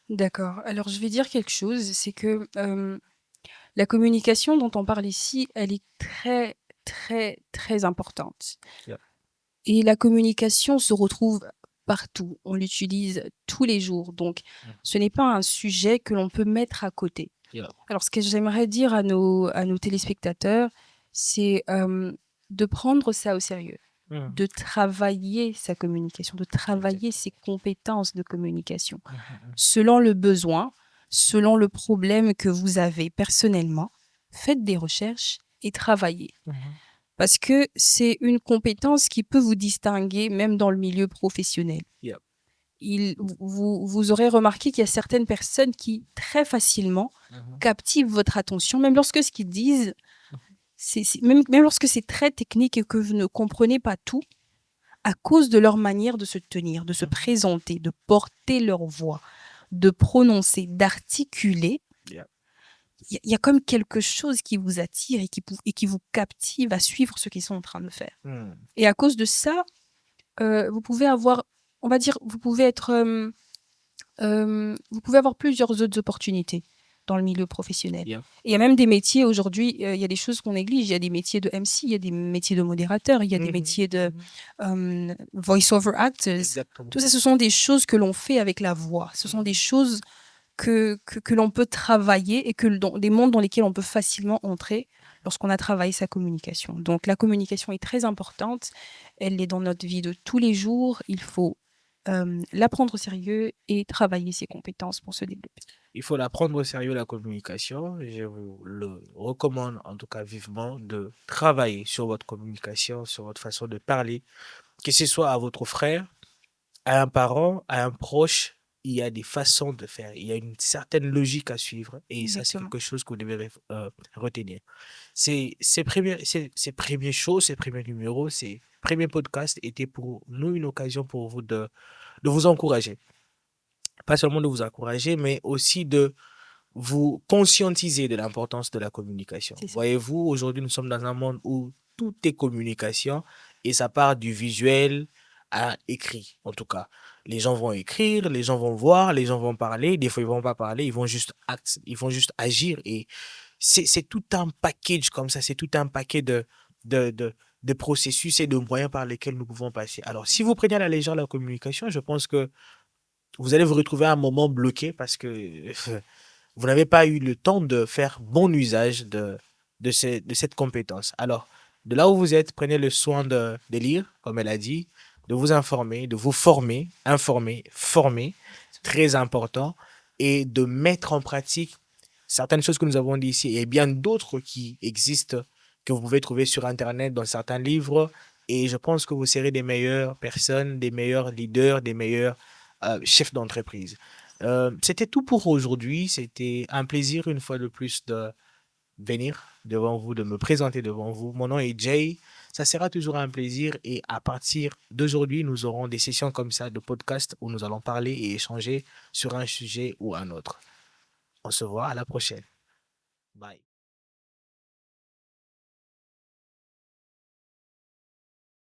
D'accord. Alors, je vais dire quelque chose, c'est que la communication dont on parle ici, elle est très, très, très importante. Yeah. Et la communication se retrouve partout. On l'utilise tous les jours. Donc, Mhm. ce n'est pas un sujet que l'on peut mettre à côté. Yeah. Alors, ce que j'aimerais dire à nos téléspectateurs, c'est de prendre ça au sérieux, Mhm. de travailler sa communication, de travailler Exactement. ses compétences de communication, Mhm. selon le besoin, selon le problème que vous avez personnellement. Faites des recherches et travaillez. Mhm. Parce que c'est une compétence qui peut vous distinguer même dans le milieu professionnel. Yeah. Vous aurez remarqué qu'il y a certaines personnes qui, très facilement, Mhm. captivent votre attention, même lorsque ce qu'ils disent, même lorsque c'est très technique et que vous ne comprenez pas tout, à cause de leur manière de se tenir, de se Mhm. présenter, de porter leur voix, de prononcer, d'articuler, Yeah. il y a comme quelque chose qui vous attire et qui vous captive à suivre ce qu'ils sont en train de faire. Mhm. Et à cause de ça, vous pouvez avoir, on va dire, vous pouvez avoir plusieurs autres opportunités dans le milieu professionnel. Yeah. Et il y a même des métiers aujourd'hui, il y a des choses qu'on néglige. Il y a des métiers de MC, il y a des métiers de modérateur, il y a des Mhm. métiers de Mhm. voice-over actors. Exactement. Tout ça, ce sont des choses que l'on fait avec la voix. Ce sont des Mhm. choses que l'on peut travailler et des mondes dans lesquels on peut facilement entrer lorsqu'on a travaillé sa communication. Donc la communication est très importante, elle est dans notre vie de tous les jours, il faut la prendre au sérieux et travailler ses compétences pour se développer. Il faut la prendre au sérieux, la communication. Je vous le recommande en tout cas vivement de travailler sur votre communication, sur votre façon de parler, que ce soit à votre frère, à un parent, à un proche. Il y a des façons de faire. Il y a une certaine logique à suivre et ça, c'est Exactement. quelque chose que vous devez retenir. Ces premiers shows, ces premiers numéros, ces premiers podcasts étaient pour nous une occasion pour vous de vous encourager. Pas seulement de vous encourager, mais aussi de vous conscientiser de l'importance de la communication. C'est ça. Voyez-vous, aujourd'hui, nous sommes dans un monde où tout est communication et ça part du visuel à écrit, en tout cas. Les gens vont écrire, les gens vont voir, les gens vont parler, des fois ils vont pas parler, ils vont juste ils vont juste agir et c'est tout un package comme ça, c'est tout un paquet de, de, de processus et de moyens par lesquels nous pouvons passer. Alors, si vous prenez à la légère la communication, je pense que vous allez vous retrouver à un moment bloqué parce que vous n'avez pas eu le temps de faire bon usage de cette compétence. Alors, de là où vous êtes, prenez le soin de lire, comme elle a dit, de vous informer, de vous former, informer, former, très important, et de mettre en pratique certaines choses que nous avons dit ici et bien d'autres qui existent, que vous pouvez trouver sur Internet, dans certains livres. Et je pense que vous serez des meilleures personnes, des meilleurs leaders, des meilleurs chefs d'entreprise. C'était tout pour aujourd'hui. C'était un plaisir une fois de plus de venir devant vous, de me présenter devant vous. Mon nom est Jay. Ça sera toujours un plaisir et à partir d'aujourd'hui, nous aurons des sessions comme ça de podcast où nous allons parler et échanger sur un sujet ou un autre. On se voit à la prochaine. Bye.